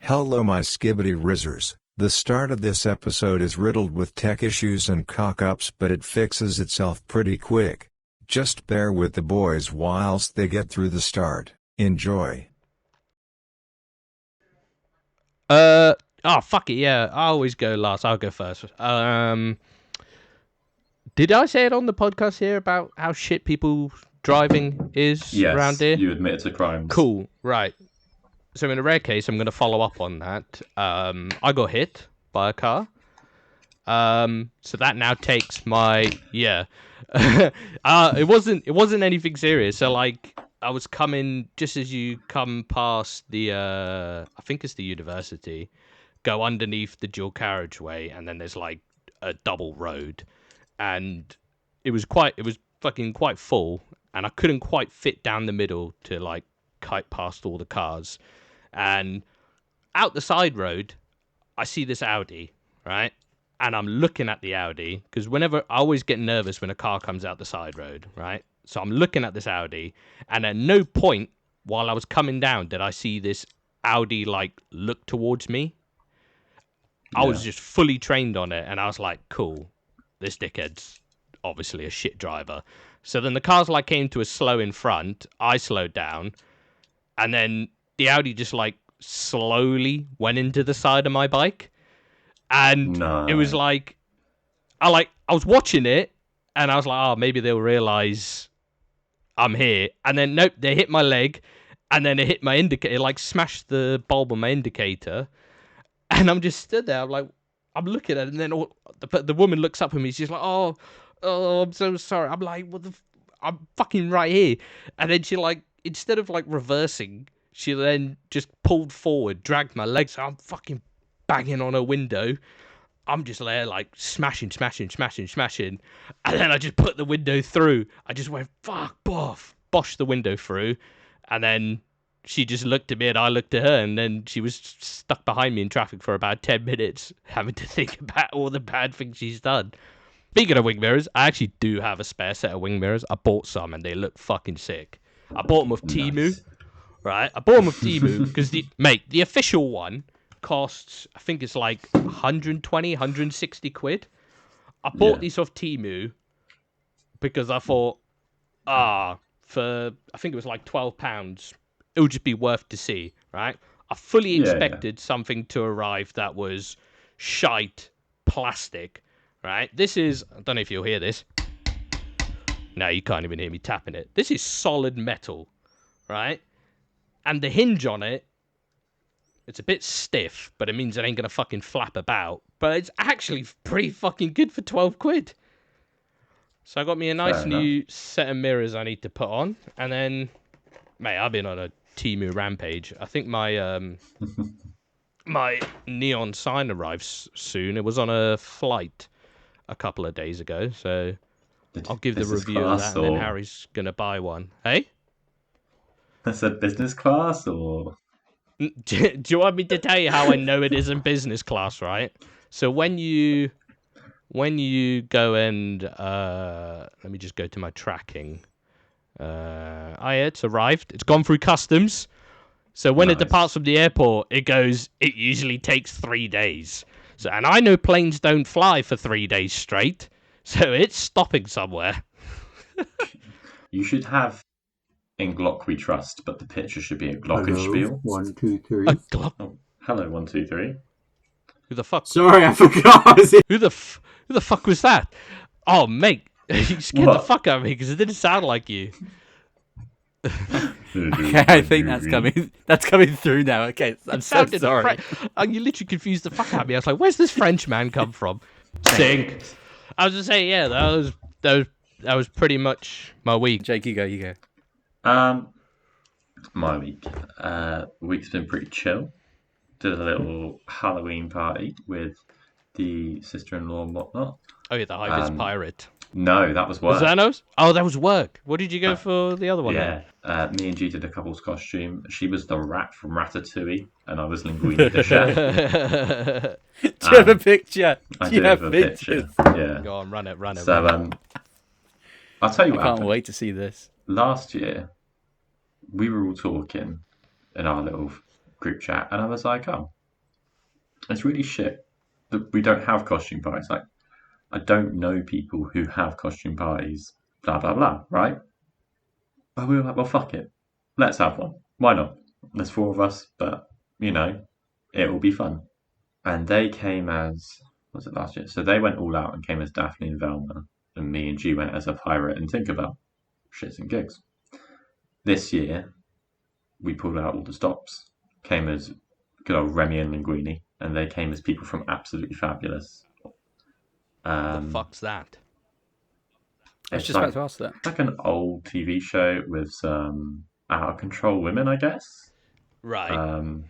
Hello my skibbity rizzers. The start of this episode is riddled with tech issues and cock-ups, but it fixes itself pretty quick. Just bear with the boys whilst they get through the start. Enjoy. Fuck it, yeah. I always go last. I'll go first. Did I say it on the podcast here about how shit people driving is around here? Yes, you admit to crimes. Cool, right. So in a rare case, I'm going to follow up on that. I got hit by a car. So that now takes my it wasn't anything serious. So like I was coming just as you come past the I think it's the university, go underneath the dual carriageway, and then there's like a double road, and it was fucking quite full, and I couldn't quite fit down the middle to like kite past all the cars. And out the side road, I see this Audi, right? And I'm looking at the Audi, because I always get nervous when a car comes out the side road, right? So I'm looking at this Audi, and at no point while I was coming down did I see this Audi, like, look towards me. I was just fully trained on it, and I was like, cool, this dickhead's obviously a shit driver. So then the cars, like, came to a slow in front, I slowed down, and then the Audi just like slowly went into the side of my bike, and It was like I was watching it, and I was like, oh, maybe they'll realize I'm here. And then nope, they hit my leg, and then it hit my indicator, like smashed the bulb on my indicator, and I'm just stood there. I'm looking at it, and then the woman looks up at me. She's like, oh, I'm so sorry. I'm like, I'm fucking right here. And then she, like, instead of like reversing, she then just pulled forward, dragged my legs. So I'm fucking banging on her window. I'm just there, like, smashing. And then I just put the window through. I just went, fuck, bosh the window through. And then she just looked at me, and I looked at her. And then she was stuck behind me in traffic for about 10 minutes, having to think about all the bad things she's done. Speaking of wing mirrors, I actually do have a spare set of wing mirrors. I bought some, and they look fucking sick. I bought them off Temu. Right, I bought them with Temu because the official one costs, I think it's like 120, 160 quid. I bought these off Temu because I thought, I think it was like £12, it would just be worth to see, right? I fully expected something to arrive that was shite plastic, right? This is, I don't know if you'll hear this. No, you can't even hear me tapping it. This is solid metal, right? And the hinge on it, it's a bit stiff, but it means it ain't going to fucking flap about. But it's actually pretty fucking good for 12 quid. So I got me a nice new set of mirrors I need to put on. And then, mate, I've been on a Temu rampage. I think my my neon sign arrives soon. It was on a flight a couple of days ago. So I'll give the review of that, and then Harry's going to buy one. Hey? That's a business class, or? Do you want me to tell you how I know it isn't business class, right? So when you go and let me just go to my tracking. It's arrived. It's gone through customs. So when it departs from the airport, it usually takes 3 days. So, and I know planes don't fly for 3 days straight, so it's stopping somewhere. You should have In Glock We Trust, but the picture should be a glockenspiel. 1, 2, 3. A Glock? Oh, hello, 1, 2, 3. Who the fuck? Sorry, I forgot. Who the fuck was that? Oh, mate, you scared the fuck out of me because it didn't sound like you. Okay, I think that's coming. That's coming through now. Okay, I'm so sorry. You literally confused the fuck out of me. I was like, "Where's this French man come from?" Sing. I was just saying, yeah, that was pretty much my week. Jake, you go. My week's been pretty chill. Did a little Halloween party with the sister-in-law and whatnot. Oh yeah, the high-vis pirate. No, that was work. Was that Xanos? Oh, that was work. What did you go for the other one? Yeah, me and G did a couple's costume. She was the rat from Ratatouille, and I was Linguini the chef. Do you have a picture? I do have a picture. Yeah. Go on, run it. So, I'll tell you what happened. I can't wait to see this. Last year, we were all talking in our little group chat, and I was like, oh, it's really shit that we don't have costume parties. Like, I don't know people who have costume parties, blah, blah, blah, right? But we were like, well, fuck it. Let's have one. Why not? There's 4 of us, but, it will be fun. And they came as, was it last year? So they went all out and came as Daphne and Velma, and me and G went as a pirate and Tinkerbell. Shits and gigs. This year, we pulled out all the stops, came as good old Remy and Linguini, and they came as people from Absolutely Fabulous. The fuck's that? I was just about to ask that. Like an old TV show with some out of control women, I guess. Right.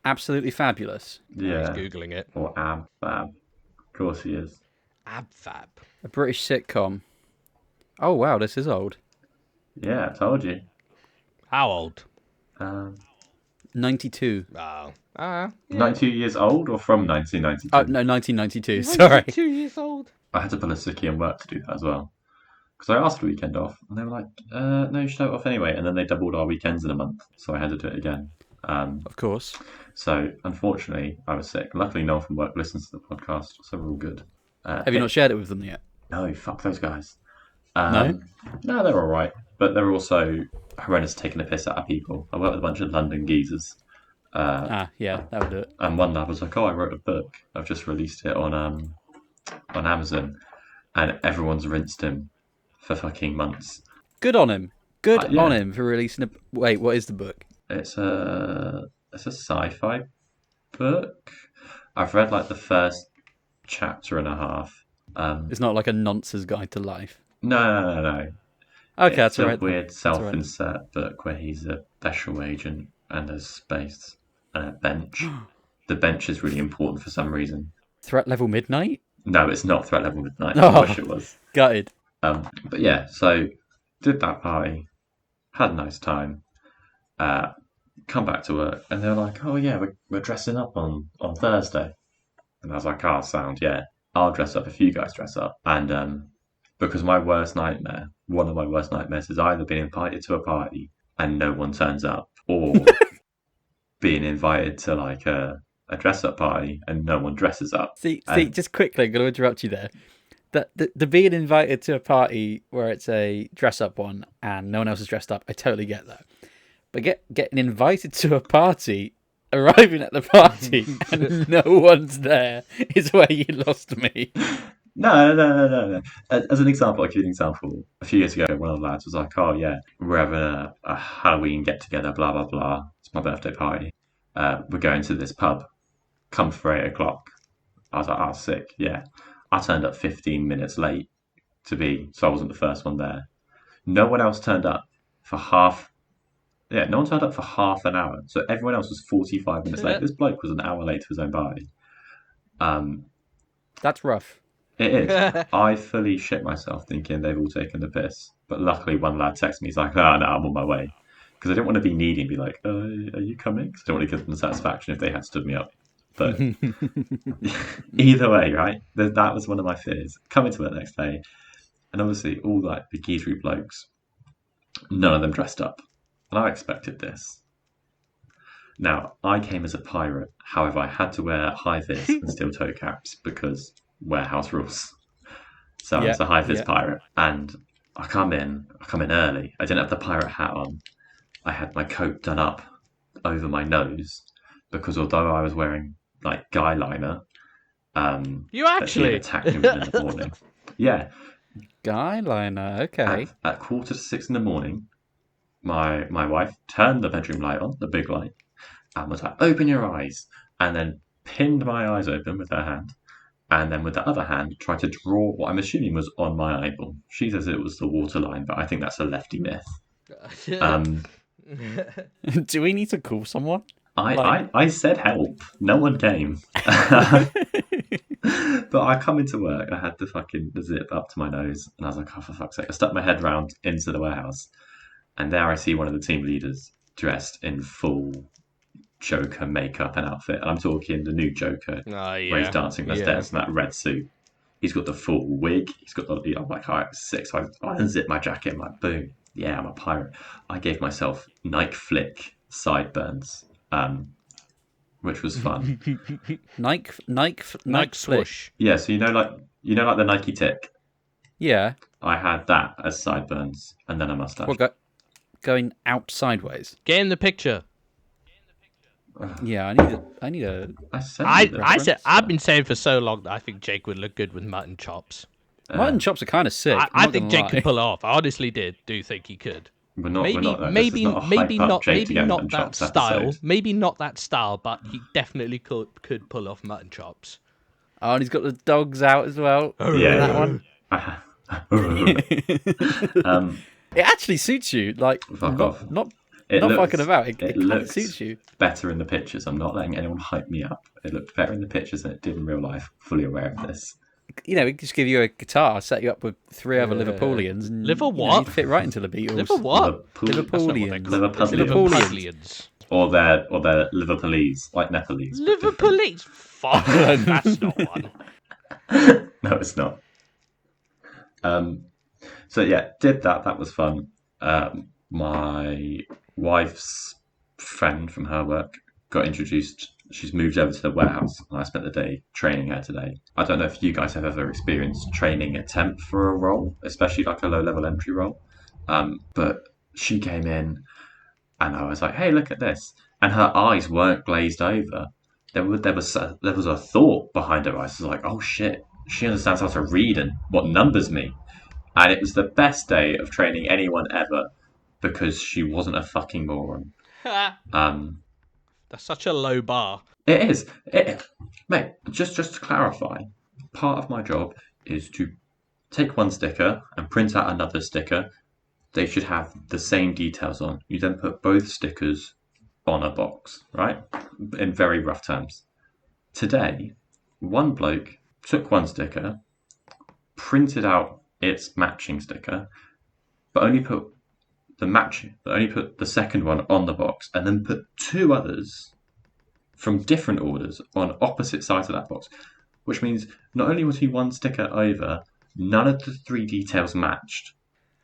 Absolutely Fabulous. Yeah. He's Googling it. Or Ab Fab. Of course he is. Ab Fab. A British sitcom. Oh, wow, this is old. Yeah, I told you. How old? 92. Oh. Yeah. 92 years old or from 1992? Oh, no, 1992, sorry. 2 years old. I had to pull a sickie and work to do that as well. Because I asked for a weekend off, and they were like, no, you should have it off anyway. And then they doubled our weekends in a month, so I had to do it again. Of course. So, unfortunately, I was sick. Luckily, no one from work listens to the podcast, so we're all good. Have you not shared it with them yet? No, fuck those guys. No? No, they're all right. But they're also horrendous taking a piss out of people. I work with a bunch of London geezers. Yeah, that would do it. And one lad was like, I wrote a book. I've just released it on Amazon. And everyone's rinsed him for fucking months. Good on him. Good yeah. on him for releasing a... Wait, what is the book? It's a sci-fi book. I've read like the first chapter and a half. It's not like a nonce's guide to life. No. Okay, It's that's all a right. weird self-insert book where he's a special agent and there's space and a bench. The bench is really important for some reason. Threat level midnight? No, it's not Threat Level Midnight. Oh. I wish it was. Gutted. But yeah, so did that party, had a nice time, come back to work, and they're like, oh yeah, we're dressing up on Thursday. And I was like, sound, yeah. I'll dress up if you guys dress up. And because one of my worst nightmares is either being invited to a party and no one turns up, or being invited to like a dress-up party and no one dresses up. See, just quickly, I'm going to interrupt you there. The being invited to a party where it's a dress-up one and no one else is dressed up, I totally get that. But getting invited to a party, arriving at the party, and no one's there is where you lost me. No. As an example, I'll give you an example. A few years ago, one of the lads was like, oh yeah, we're having a Halloween get-together, blah, blah, blah. It's my birthday party. We're going to this pub. Come for 8 o'clock. I was like, sick, yeah. I turned up 15 minutes late so I wasn't the first one there. No one else turned up for half an hour. So everyone else was 45 minutes late. This bloke was an hour late to his own party. That's rough. It is. I fully shit myself thinking they've all taken the piss. But luckily one lad texted me, he's like, no, I'm on my way. Because I didn't want to be needy and be like, are you coming? Because I don't want to give them the satisfaction if they had stood me up. But either way, right? That was one of my fears. Coming to it the next day, and obviously all like the geezery blokes, none of them dressed up, and I expected this. Now I came as a pirate, however, I had to wear high vis and steel toe caps because warehouse rules. So I was a high vis pirate, and I come in early. I didn't have the pirate hat on. I had my coat done up over my nose because although I was wearing like guy liner, you actually attacked him in the morning. Yeah, guy liner. Okay. At 5:45 in the morning, my wife turned the bedroom light on, the big light, and was like, "Open your eyes," and then pinned my eyes open with her hand, and then with the other hand tried to draw what I'm assuming was on my eyeball. She says it was the waterline, but I think that's a lefty myth. Do we need to call someone? I said help. No one came. But I come into work. I had the zip up to my nose, and I was like, "Oh, for fuck's sake!" I stuck my head round into the warehouse, and there I see one of the team leaders dressed in full Joker makeup and outfit, and I'm talking the new Joker, where he's dancing the stairs in that red suit. He's got the full wig. He's got the. I'm like, "Alright, sick." So I unzip my jacket. I'm like, "Boom, yeah, I'm a pirate." I gave myself Nike Flick sideburns which was fun. Nike flick. swoosh. Yeah, so like the Nike tick. Yeah. I had that as sideburns, and then a mustache. What, going out sideways? Get in the picture. Yeah, I need a. I've been saying for so long that I think Jake would look good with mutton chops. Mutton chops are kind of sick. I think Jake could pull it off. I honestly do think he could. Maybe not that style. Episode. Maybe not that style, but he definitely could pull off mutton chops. Oh, and he's got the dogs out as well. Yeah, that one. It actually suits you. Like, not fucking about. It kind of suits you. Better in the pictures. I'm not letting anyone hype me up. It looked better in the pictures than it did in real life. Fully aware of this. We could just give you a guitar, set you up with 3 other Liverpoolians, and you'd fit right into the Beatles. Liverpoolians. Liverpoolians. Or they're Liverpoolese, like Nepalese. Liverpoolese. Fuck, that's not one. No, it's not. So yeah, did that. That was fun. My wife's friend from her work got introduced. She's moved over to the warehouse, and I spent the day training her today. I don't know if you guys have ever experienced training a temp for a role, especially like a low-level entry role. But she came in, and I was like, "Hey, look at this!" And her eyes weren't glazed over. There was a thought behind her eyes. It was like, "Oh shit, she understands how to read and what numbers mean." And it was the best day of training anyone ever because she wasn't a fucking moron. That's such a low bar. It is. Mate, just to clarify, part of my job is to take one sticker and print out another sticker. They should have the same details on. You then put both stickers on a box, right? In very rough terms. Today, one bloke took one sticker, printed out its matching sticker, but only put the second one on the box, and then put 2 others from different orders on opposite sides of that box, which means not only was he one sticker over, none of the 3 details matched.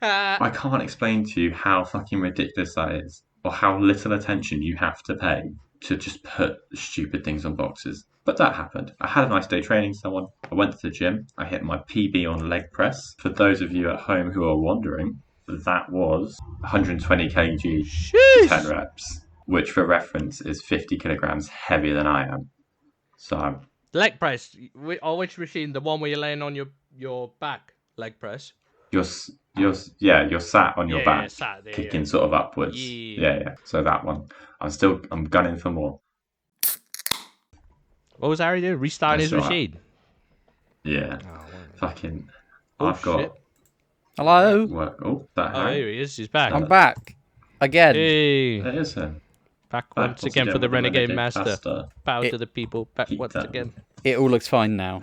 I can't explain to you how fucking ridiculous that is, or how little attention you have to pay to just put stupid things on boxes. But that happened. I had a nice day training someone. I went to the gym. I hit my PB on leg press. For those of you at home who are wondering, that was 120 kg, 10 reps, which for reference is 50 kilograms heavier than I am. So leg press. Which machine? The one where you're laying on your back leg press. You're sat on your back, kicking sort of upwards. Yeah. So that one. I'm gunning for more. What was Harry doing? Restarting his machine. Yeah. Fucking. I've got. Shit. Hello. Here he is. He's back. I'm back again. Hey. It is him. Back once again for the Renegade Master. Bow to the people. Back once again. It all looks fine now.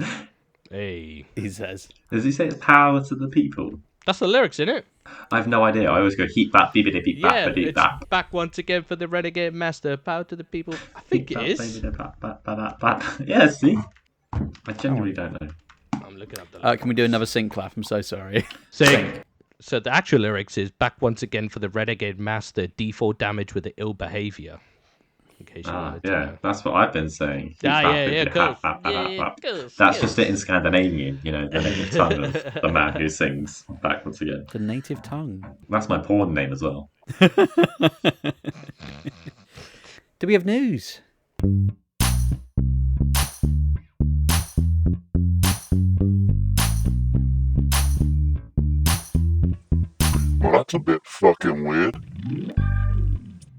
Hey. He says. Does he say it's power to the people? That's the lyrics, isn't it? I have no idea. I always go heat bap, beep beep bap, beep bap. Back once again for the Renegade Master. Bow to the people. I think it is. Yeah, see? I genuinely don't know. I'm looking up the lyrics. Can we do another sync clap? I'm so sorry. Sync. So the actual lyrics is back once again for the Renegade Master. D4 damage with the ill behavior. In case you wanted to know. That's what I've been saying. Cool. That's just it in Scandinavian, the native tongue of the man who sings back once again. The native tongue. That's my porn name as well. Do we have news? Well, that's a bit fucking weird.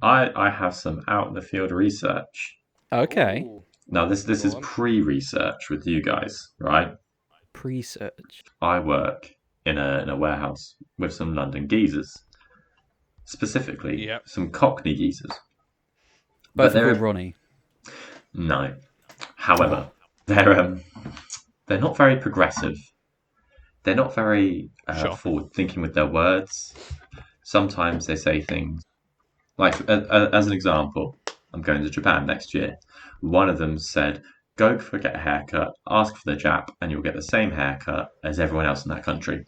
I have some out in the field research. Okay. Ooh. Now this is pre-research with you guys, right? Pre-search. I work in a warehouse with some London geezers, specifically some cockney geezers. Both called Ronnie. No, however, they're not very progressive. They're not very forward thinking with their words. Sometimes they say things. Like, as an example, I'm going to Japan next year. One of them said, go get a haircut, ask for the Jap, and you'll get the same haircut as everyone else in that country.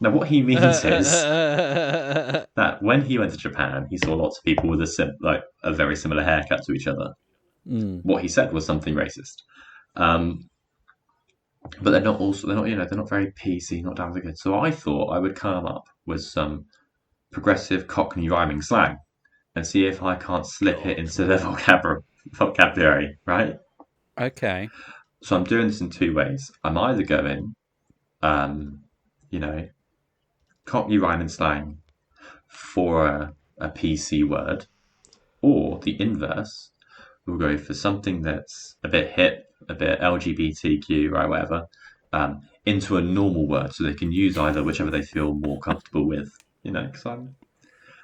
Now, what he means is that when he went to Japan, he saw lots of people with a very similar haircut to each other. What he said was something racist. But they're not very PC, not damn good. So I thought I would come up with some progressive cockney rhyming slang and see if I can't slip it into the vocabulary, right? Okay. So I'm doing this in two ways. I'm either going, cockney rhyming slang for a PC word, or the inverse. We'll go for something that's a bit hip, a bit LGBTQ, right, whatever, into a normal word, so they can use either whichever they feel more comfortable with. Because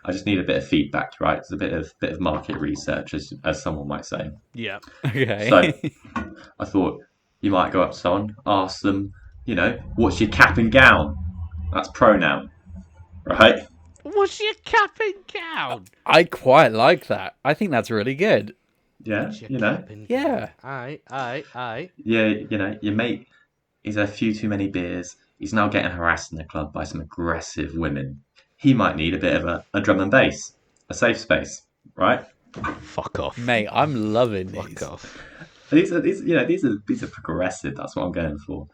I just need a bit of feedback, right? It's a bit of market research, as someone might say. Yeah. Okay. So I thought you might go up to someone, ask them, what's your cap and gown? That's pronoun, right? What's your cap and gown? I quite like that. I think that's really good. Yeah, Yeah. Aye. Yeah, your mate, he's had a few too many beers. He's now getting harassed in the club by some aggressive women. He might need a bit of a drum and bass, a safe space, right? Fuck off. Mate, I'm loving these. Fuck off. These are progressive. That's what I'm going for.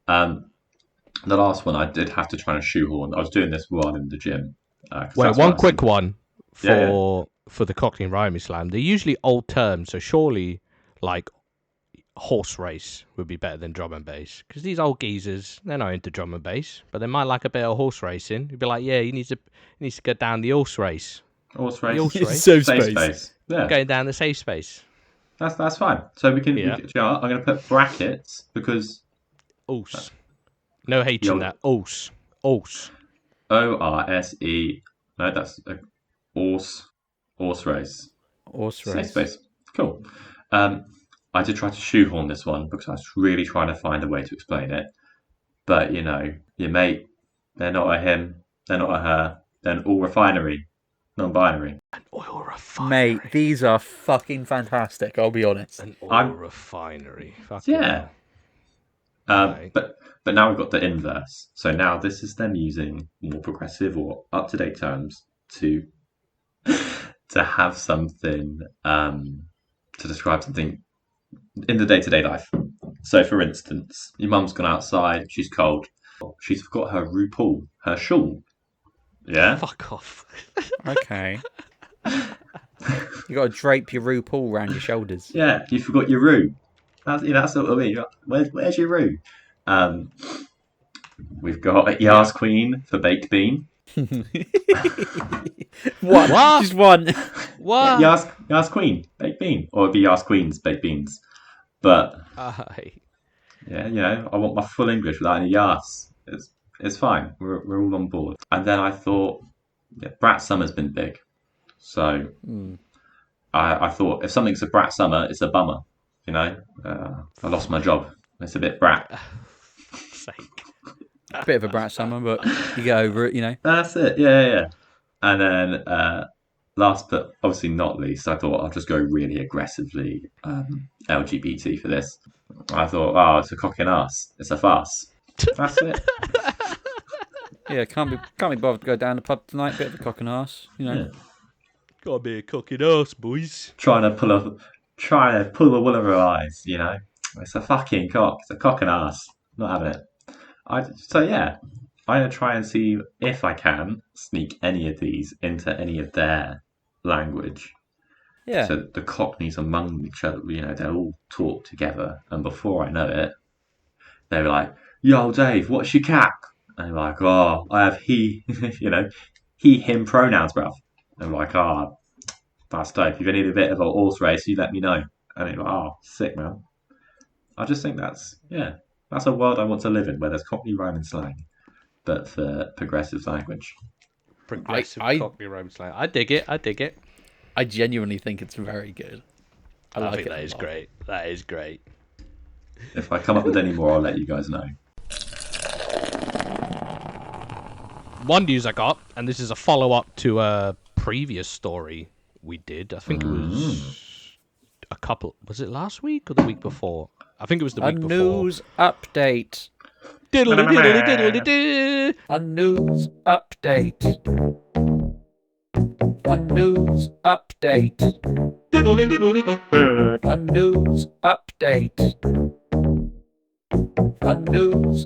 The last one I did have to try and shoehorn. I was doing this while in the gym. Wait, one quick one Yeah. for the Cockney Rhyming Slam. They're usually old terms, so surely like horse race would be better than drum and bass, because these old geezers, they're not into drum and bass, but they might like a bit of horse racing. You'd be like, yeah, he needs to go down the horse race. Horse The horse race. race. Safe Safe space. space. Yeah, Going down the safe space. that's fine. So we can. Yeah. I'm going to put brackets because Ose. No H in that. Ose. ORSE. No, that's a horse race. Horse Safe race. space. Cool. I did try to shoehorn this one because I was really trying to find a way to explain it. But your mate, they're not a him, they're not a her, they're an all refinery, non-binary. An oil refinery. Mate, these are fucking fantastic, I'll be honest. An oil refinery. Fucking Yeah. hell. Right. But now we've got the inverse. So now this is them using more progressive or up-to-date terms to have something to describe something in the day-to-day life. So, for instance, your mum's gone outside, she's cold, she's forgot her RuPaul, her shawl. Yeah? Fuck off. Okay. You got to drape your RuPaul around your shoulders. Yeah, you forgot your Ru. That's what I mean. Where's your Ru? We've got Yas Queen for baked bean. What? Just one. What? Yas Queen, baked bean. Or it'd be Yas Queen's baked beans. But, Aye. yeah, I want my full English without any Yas. It's fine. We're all on board. And then I thought, Brat Summer's been big. So I thought if something's a Brat Summer, it's a bummer. I lost my job. It's a bit brat. Sake. Bit of a brat summer, but you get over it, That's it. Yeah. And then last but obviously not least, I thought I'll just go really aggressively LGBT for this. I thought, it's a cock and ass. It's a farce. That's it. Yeah, can't be bothered to go down the pub tonight. Bit of a cock and arse, Yeah. Gotta be a cocking ass, boys. Trying to pull the wool over her eyes. It's a fucking cock. It's a cock and ass. Not having it. I'm gonna try and see if I can sneak any of these into any of their language. Yeah. So the Cockneys among each other, they'll all talk together, and before I know it, they're like, "Yo, Dave, what's your cack?" And I'm like, "Oh, I have he," he, him pronouns, bruv. And I'm like, that's dope. If you need a bit of a horse race, you let me know. And I'm like, sick, man. I just think that's a world I want to live in, where there's Cockney rhyming slang, but for progressive language. Progressive I- Cockney rhyme slang. I dig it. I genuinely think it's very good. I like think it. that is great. That is great. If I come up with any more, I'll let you guys know. One news I got, and this is a follow-up to a previous story we did. I think it was was it last week or the week before? I think it was the A week before. news update. Diddly diddly diddly doo. A news update. A news update. A news update. A news update.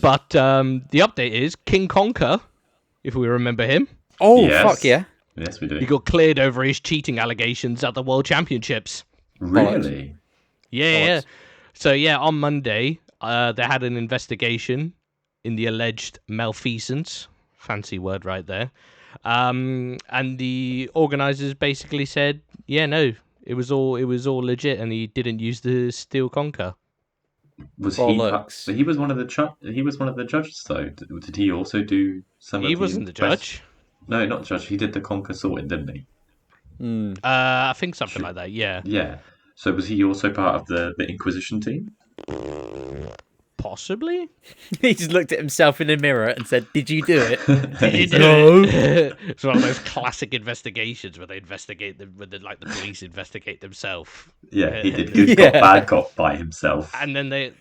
But the update is King Conker, if we remember him. Oh, Yes. fuck yeah. Yes, we do. He got cleared over his cheating allegations at the World Championships. Really? Yeah. So yeah, on Monday, they had an investigation in the alleged malfeasance. Fancy word right there. And the organisers basically said, yeah, no, it was all legit, and he didn't use the steel conker. Was Bollocks. he was one of the he was one of the judges though. Did he also do some of He the wasn't the judge. No, not judge. He did the conker sorting, didn't he? I think something like that. Yeah, Yeah. So was he also part of the Inquisition team? possibly. He just looked at himself in the mirror and said, "Did you do it?" He did it. It's one of those classic investigations where they investigate them, when the police investigate themselves. Yeah, he did good cop, bad cop by himself. And then they're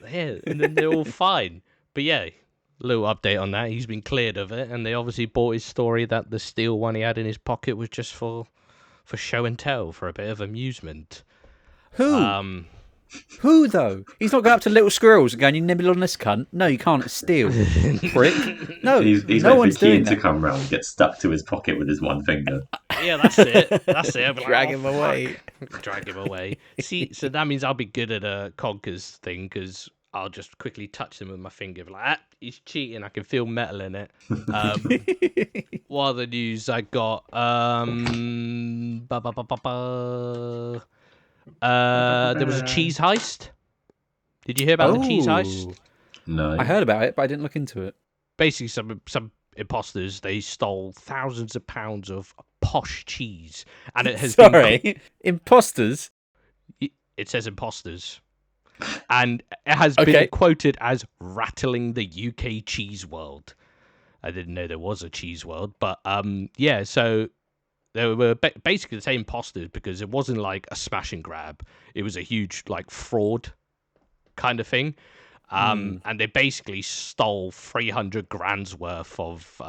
all fine. But yeah, little update on that. He's been cleared of it, and they obviously bought his story that the steel one he had in his pocket was just for show and tell, for a bit of amusement. Who? Who, though? He's not going up to little squirrels and going, "You nibble on this cunt." No, you can't steal, prick. No, He's no waiting one's for Keane doing to that. come round, get stuck to his pocket with his one finger. Yeah, that's it. That's it. I'll be like, Drag "Oh, him away." fuck." Drag him away. See, so that means I'll be good at a conkers thing, because I'll just quickly touch them with my finger. Be like, ah, he's cheating. I can feel metal in it. What other news I got? There was a cheese heist. Did you hear about the cheese heist? No. I heard about it, but I didn't look into it. Basically, some imposters, they stole thousands of pounds of posh cheese, and it has Sorry, imposters. It says imposters, and it has been quoted as rattling the UK cheese world. I didn't know there was a cheese world, but yeah. So they were basically the same imposters, because it wasn't like a smash and grab; it was a huge fraud kind of thing. And they basically stole 300 grand's worth of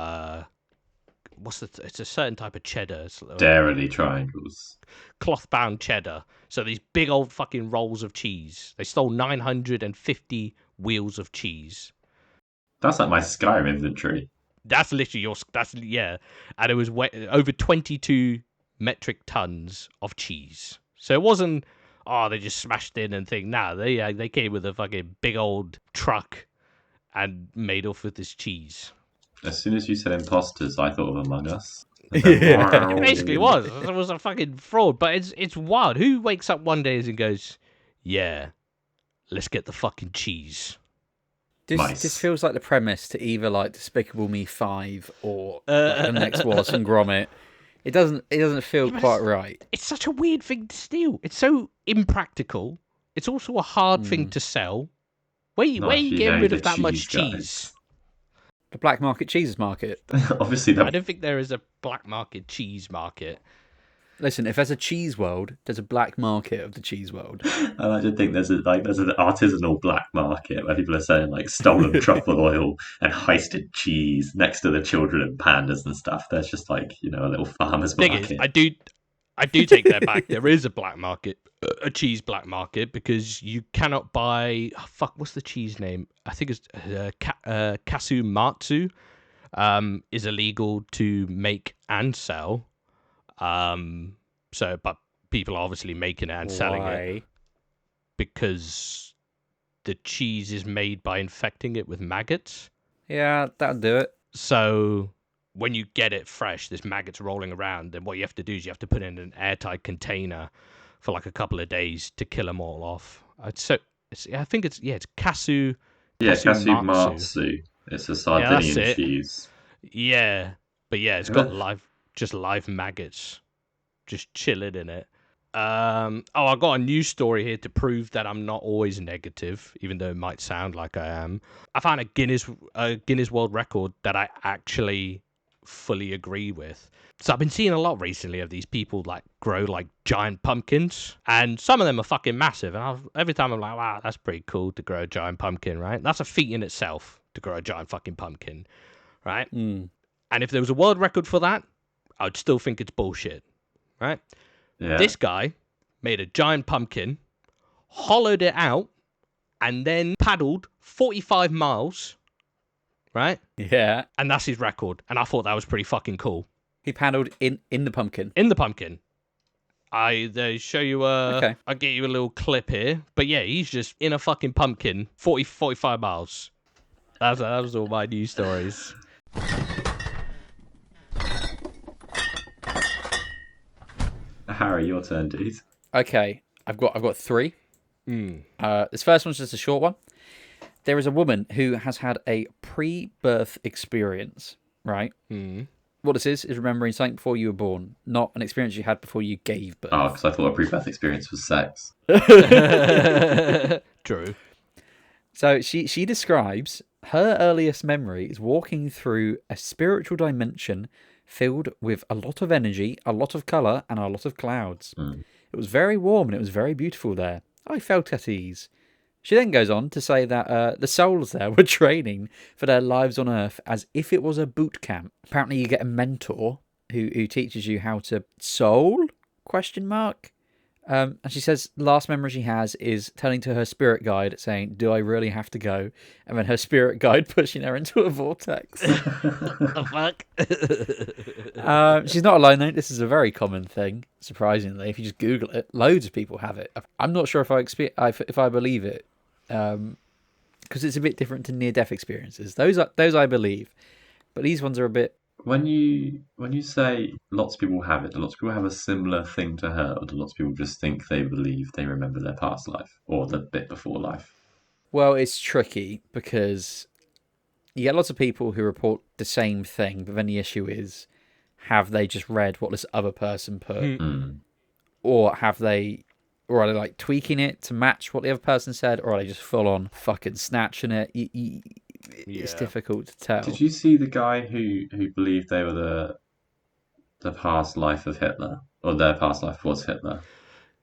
it's a certain type of cheddar. Dairy triangles. Cloth bound cheddar. So these big old fucking rolls of cheese. They stole 950 wheels of cheese. That's like my Skyrim inventory. That's literally yeah. And it was over 22 metric tons of cheese. So it wasn't, they just smashed in and think. Nah, they came with a fucking big old truck and made off with this cheese. As soon as you said imposters, I thought of Among Us. It basically was. It was a fucking fraud, but it's wild. Who wakes up one day and goes, "Yeah, let's get the fucking cheese"? This feels like the premise to either like Despicable Me 5 or the next Wallace and Gromit. It doesn't feel quite right. It's such a weird thing to steal. It's so impractical. It's also a hard thing to sell. Where are you getting rid of that much cheese? The black market cheese market. Obviously, I don't think there is a black market cheese market. Listen, if there's a cheese world, there's a black market of the cheese world. And I did think there's an artisanal black market where people are selling stolen truffle oil and heisted cheese next to the children and pandas and stuff. There's just a little farmer's market. Thing is, I do take that back. There is a black market, a cheese black market, because you cannot buy. What's the cheese name? I think it's Kasu Matsu. Is illegal to make and sell. But people are obviously making it and selling it because the cheese is made by infecting it with maggots. Yeah, that'll do it. So when you get it fresh, there's maggots rolling around. Then what you have to do is you have to put it in an airtight container for a couple of days to kill them all off. I think it's Kasu. Yeah, Kasu Matsu. It's a Sardinian cheese. Yeah, but yeah, it's got live maggots just chilling in it. I got a news story here to prove that I'm not always negative, even though it might sound like I am. I found a Guinness World Record that I actually fully agree with. So I've been seeing a lot recently of these people like grow like giant pumpkins, and some of them are fucking massive. And every time I'm like, wow, that's pretty cool to grow a giant pumpkin, right? That's a feat in itself to grow a giant fucking pumpkin, right? Mm. And if there was a world record for that, I'd still think it's bullshit, right? Yeah. This guy made a giant pumpkin, hollowed it out, and then paddled 45 miles, right? Yeah. And that's his record. And I thought that was pretty fucking cool. He paddled in the pumpkin. In the pumpkin. They show you Okay. I'll get you a little clip here. But yeah, he's just in a fucking pumpkin, 45 miles. That was all my news stories. Harry, your turn, dude. Okay. I've got 3. Mm. This first one's just a short one. There is a woman who has had a pre-birth experience, right? Mm. What this is remembering something before you were born, not an experience you had before you gave birth. Oh, because I thought a pre-birth experience was sex. True. So she describes her earliest memory is walking through a spiritual dimension filled with a lot of energy, a lot of colour, and a lot of clouds. Mm. It was very warm and it was very beautiful there. I felt at ease. She then goes on to say that the souls there were training for their lives on Earth as if it was a boot camp. Apparently you get a mentor who teaches you how to soul? ? And she says the last memory she has is turning to her spirit guide saying, do I really have to go? And then her spirit guide pushing her into a vortex. The fuck? She's not alone though. This is a very common thing, surprisingly. If you just Google it, loads of people have it. I'm not sure if I believe it, because it's a bit different to near-death experiences. Those I believe, but these ones are a bit. When you say lots of people have it, do lots of people have a similar thing to her, or do lots of people just think they believe they remember their past life or the bit before life? Well, it's tricky because you get lots of people who report the same thing, but then the issue is, have they just read what this other person put, Mm. or are they like tweaking it to match what the other person said, or are they just full on fucking snatching it? It's difficult to tell. Did you see the guy who believed they were the past life of Hitler, or their past life was Hitler,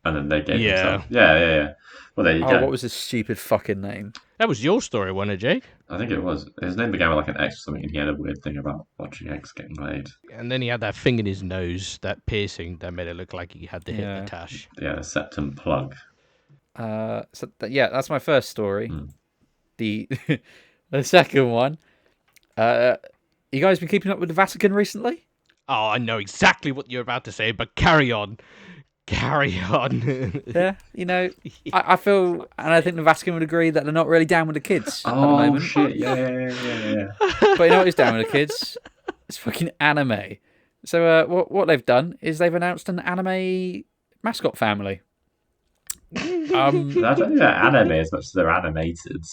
and then they gave themselves? Yeah. Well, there you go. What was his stupid fucking name? That was your story, wasn't it, Jake? I think it was. His name began with like an X or something, and he had a weird thing about watching eggs getting laid. And then he had that thing in his nose, that piercing that made it look like he had the Hitler tash. Yeah, a septum plug. That's my first story. Mm. The the second one. You guys been keeping up with the Vatican recently? Oh, I know exactly what you're about to say, but carry on. Carry on. Yeah, I feel, and I think the Vatican would agree that they're not really down with the kids at the Oh moment. shit! Yeah. But you know what is down with the kids? It's fucking anime. So what they've done is they've announced an anime mascot family. I don't think they're anime as much as they're animated.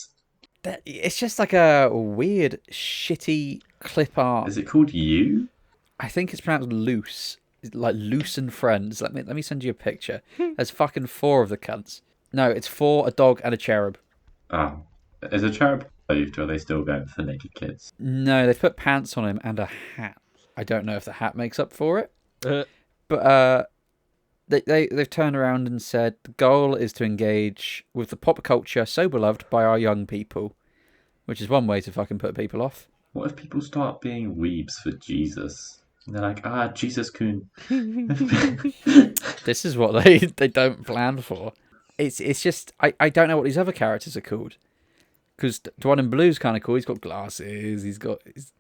It's just like a weird, shitty clip art. Is it called You? I think it's pronounced loose. It's like Loose and Friends. Let me send you a picture. There's fucking 4 of the cunts. No, it's 4, a dog, and a cherub. Oh. Is a cherub clothed, or are they still going for naked kids? No, they've put pants on him and a hat. I don't know if the hat makes up for it. But they've turned around and said the goal is to engage with the pop culture so beloved by our young people, which is one way to fucking put people off. What if people start being weebs for Jesus? And they're like, Jesus Kun. This is what they don't plan for. It's just I don't know what these other characters are called. Because the one in blue's kind of cool. He's got glasses.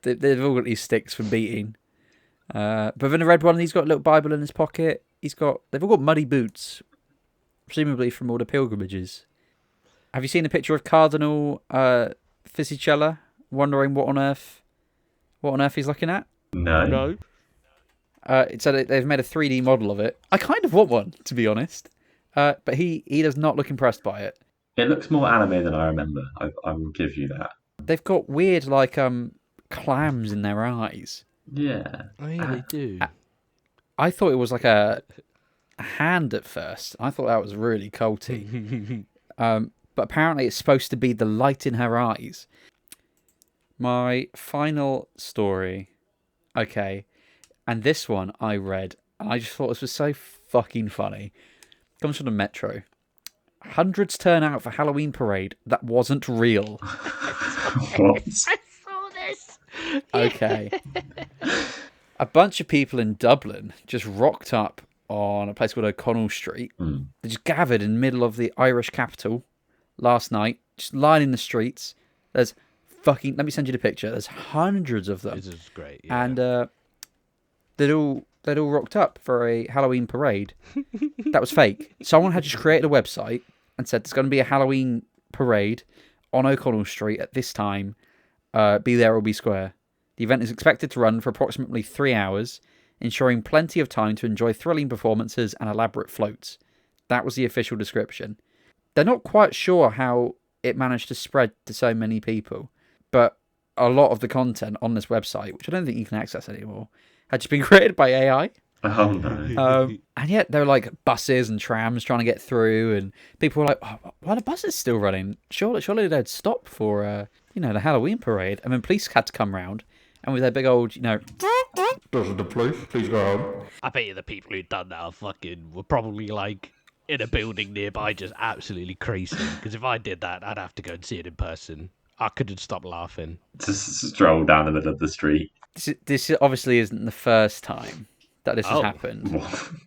They've all got these sticks for beating. But then the red one, he's got a little Bible in his pocket. They've all got muddy boots, presumably from all the pilgrimages. Have you seen a picture of Cardinal Fisichella wondering what on earth he's looking at? No. So they've made a 3D model of it. I kind of want one, to be honest. But he does not look impressed by it. It looks more anime than I remember. I will give you that. They've got weird, like, clams in their eyes. Yeah. Oh, yeah, they do. I thought it was like a hand at first. I thought that was really culty. But apparently it's supposed to be the light in her eyes. My final story Okay. And this one I read, and I just thought this was so fucking funny. Comes from the Metro. Hundreds turn out for Halloween parade that wasn't real. What? I saw this. Okay. A bunch of people in Dublin just rocked up on a place called O'Connell Street. They just gathered in the middle of the Irish capital last night, just lining the streets. There's fucking, let me send you the picture. There's hundreds of them. This is great. Yeah. And they'd all rocked up for a Halloween parade. That was fake. Someone had just created a website and said there's going to be a Halloween parade on O'Connell Street at this time. Be there or be square. The event is expected to run for approximately 3 hours, ensuring plenty of time to enjoy thrilling performances and elaborate floats. That was the official description. They're not quite sure how it managed to spread to so many people, but a lot of the content on this website, which I don't think you can access anymore, had just been created by AI. Oh no. And yet there were like buses and trams trying to get through, and people were like, oh, why are the buses still running? Surely they'd stop for the Halloween parade. And then police had to come round, and with their big old, Doesn't the police please go home? I bet you the people who'd done that were probably like in a building nearby just absolutely creasing. Because if I did that, I'd have to go and see it in person. I couldn't stop laughing. Just stroll down the middle of the street. This obviously isn't the first time that this has happened.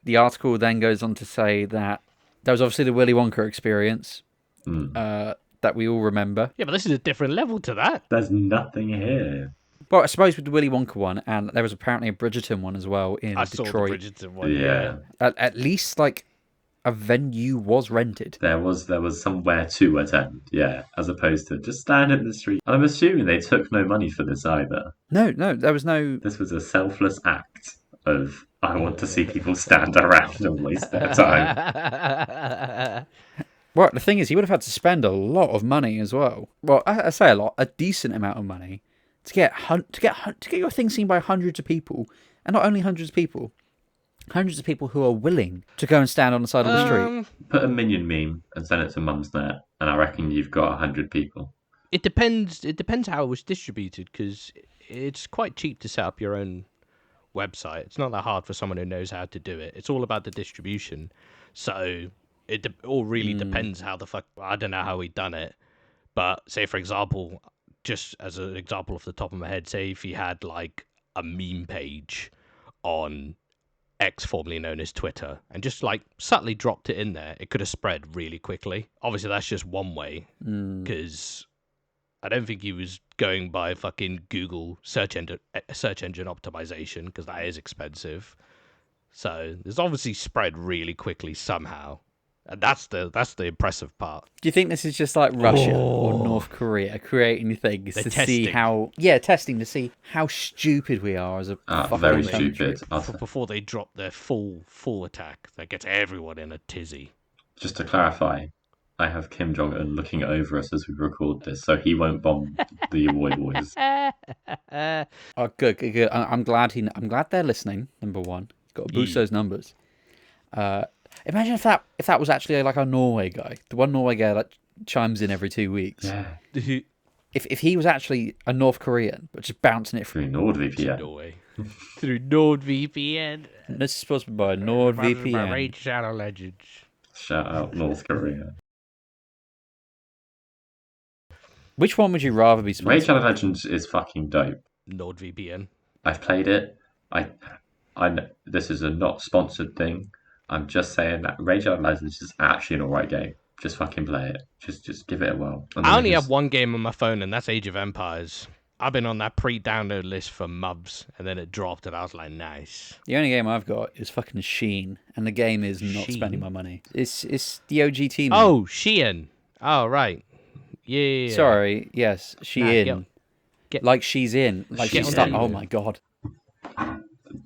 The article then goes on to say that there was obviously the Willy Wonka experience that we all remember. Yeah, but this is a different level to that. There's nothing here. Well, I suppose with the Willy Wonka one, and there was apparently a Bridgerton one as well in I Detroit. saw the Bridgerton one. Yeah. At least like a venue was rented. There was somewhere to attend, yeah, as opposed to just stand in the street. And I'm assuming they took no money for this either. No, there was no. This was a selfless act of, I want to see people stand around and waste their time. Well, the thing is, he would have had to spend a lot of money as well. Well, I say a lot, a decent amount of money to get your thing seen by hundreds of people, and not only hundreds of people who are willing to go and stand on the side of the street. Put a Minion meme and send it to Mumsnet, and I reckon you've got 100 people. It depends. It depends how it was distributed, because it's quite cheap to set up your own website. It's not that hard for someone who knows how to do it. It's all about the distribution. So it all really depends how the fuck. I don't know how he done it, but say for example, just as an example off the top of my head, say if he had like a meme page on X, formerly known as Twitter, and just like subtly dropped it in there, it could have spread really quickly. Obviously, that's just one way, because I don't think he was going by fucking Google search engine optimization, because that is expensive. So there's obviously spread really quickly somehow, and that's the impressive part. Do you think this is just like Russia or North Korea creating things They're to testing. see how? Yeah, testing to see how stupid we are as a fucking Very country. stupid. Before they drop their full attack that gets everyone in a tizzy. Just to clarify, I have Kim Jong-un looking over us as we record this, so he won't bomb the Awoy boys. Oh, good. I'm glad they're listening. Number one, got to boost those numbers. Imagine if that was actually like a Norway guy, the one Norway guy that chimes in every 2 weeks. Yeah. If he was actually a North Korean, but just bouncing it Through NordVPN. Norway. Through NordVPN. This is supposed to be by My NordVPN. Raid Shadow Legends. Shout out North Korea. Which one would you rather be Raid sponsored? Shadow Legends is fucking dope. NordVPN. I've played it. I this is a not sponsored thing. I'm just saying that Raid Shadow Legends is actually an alright game. Just fucking play it. Just give it a whirl. I only have one game on my phone, and that's Age of Empires. I've been on that pre-download list for months, and then it dropped, and I was like, nice. The only game I've got is fucking Sheen, and the game is not Sheen? spending my money. It's the OG team. Oh, Shein. Oh, right. Yeah. Sorry, yes, Shein. Nah, get- like she's in. Like Get she's on stuck. that. Oh my god.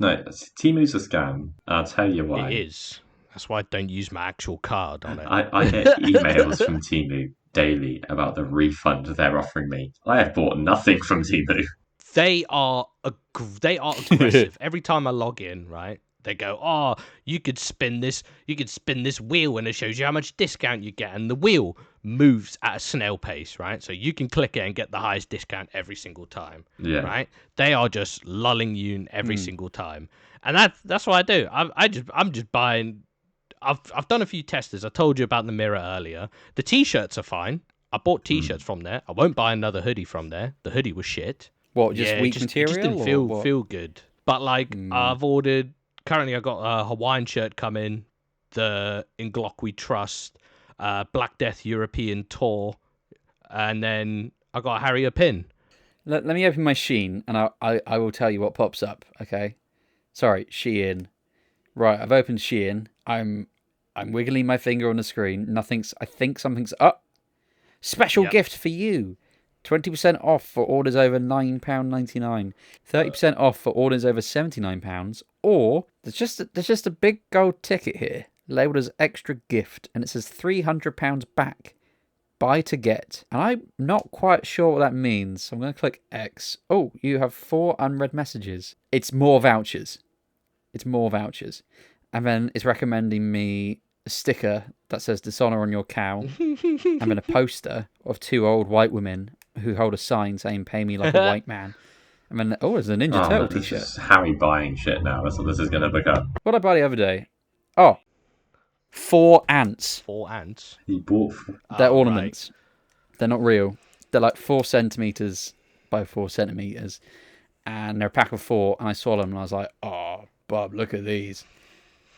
No, Timu's a scam. I'll tell you why. It is. That's why I don't use my actual card on it. I get emails from Timu daily about the refund they're offering me. I have bought nothing from Timu. They are aggressive. Every time I log in, right, They go, oh, you could spin this wheel and it shows you how much discount you get. And the wheel moves at a snail pace, right? So you can click it and get the highest discount every single time, right? They are just lulling you every single time. And that's what I do. I'm just buying. I've done a few testers. I told you about the mirror earlier. The t-shirts are fine. I bought t-shirts from there. I won't buy another hoodie from there. The hoodie was shit. What, just weak material? It just didn't feel good. But like I've ordered. Currently, I got a Hawaiian shirt coming. The Inglock We Trust, Black Death European tour, and then I got a Harrier pin. Let me open my Shein, and I will tell you what pops up. Okay, sorry, Shein. Right, I've opened Shein. I'm wiggling my finger on the screen. I think something's up. Special gift for you. 20% off for orders over £9.99. 30% off for orders over £79. Or there's just a big gold ticket here, labelled as extra gift, and it says £300 back. Buy to get. And I'm not quite sure what that means, so I'm going to click X. Oh, you have 4 unread messages. It's more vouchers. And then it's recommending me a sticker that says Dishonour on your cow, and then a poster of 2 old white women who hold a sign saying "Pay me like a white man." And then, there's a Ninja Turtle t-shirt. This is Harry buying shit now. That's what this is going to become. What did I buy the other day? Oh, 4 ants. 4 ants? He bought... They're ornaments. Right. They're not real. They're like 4 centimetres by 4 centimetres. And they're a pack of 4. And I saw them and I was like, oh, Bob, look at these.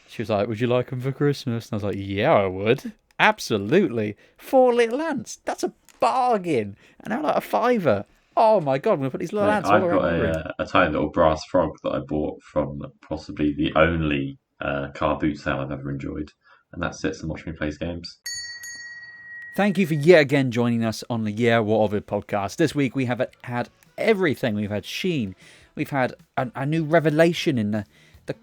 She was like, would you like them for Christmas? And I was like, yeah, I would. Absolutely. 4 little ants. That's a bargain. And they're like a £5. Oh my God, I'm going to put these little ants all around my room. I've got a tiny little brass frog that I bought from possibly the only car boot sale I've ever enjoyed. And that sits and watches me play games. Thank you for yet again joining us on the Yeah, What of It podcast. This week we have had everything. We've had Shein. We've had a new revelation in the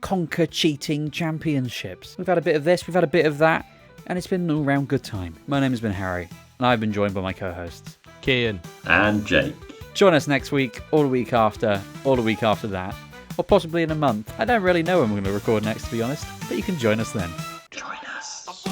Conker cheating championships. We've had a bit of this, we've had a bit of that, and it's been an all-round good time. My name has been Harry, and I've been joined by my co-hosts, Kian and Jake. Join us next week, or the week after, or the week after that, or possibly in a month. I don't really know when we're going to record next, to be honest, but you can join us then. Join us.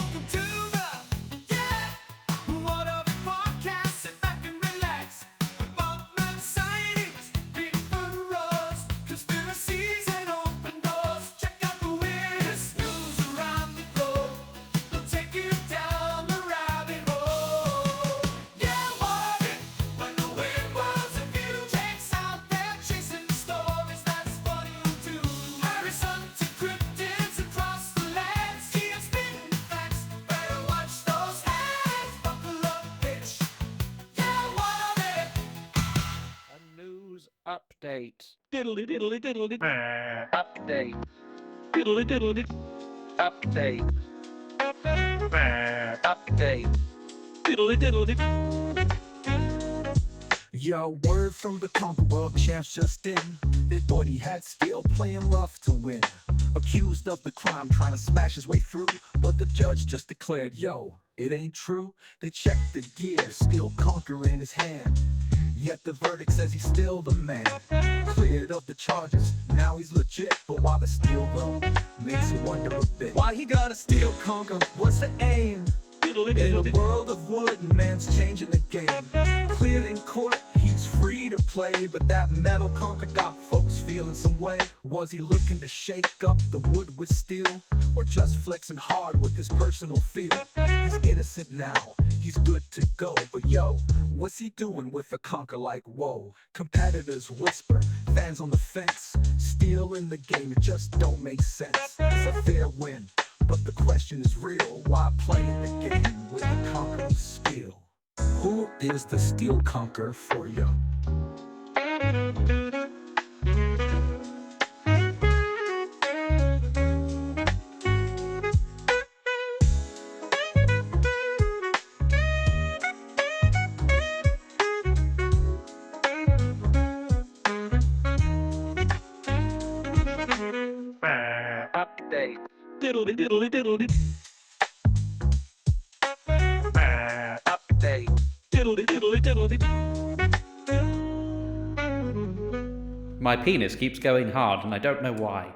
Update. Diddly diddly diddly. Update. Diddly diddly. Update. Update. Diddly diddly. Yo, word from the Conker World Champs just in. They thought he had skill playing rough to win. Accused of the crime, trying to smash his way through. But the judge just declared, yo, it ain't true. They checked the gear, still Conker in his hand. Yet the verdict says he's still the man. Cleared up the charges, now he's legit. But while the steal though, makes you wonder a bit. Why he gotta steal Conker? What's the aim? In a world of wood, man's changing the game. Cleared in court, he's free to play. But that metal Conker got folks feeling some way. Was he looking to shake up the wood with steel? Or just flexing hard with his personal feel? He's innocent now, he's good to go. But yo, what's he doing with a Conker like whoa? Competitors whisper, fans on the fence. Still in the game, it just don't make sense. It's a fair win, but the question is real. Why playing the game with the Conker's skill? Who is the steel Conker for you? Update. Diddly diddly diddly. Update. Diddly diddly diddly. My penis keeps going hard and I don't know why.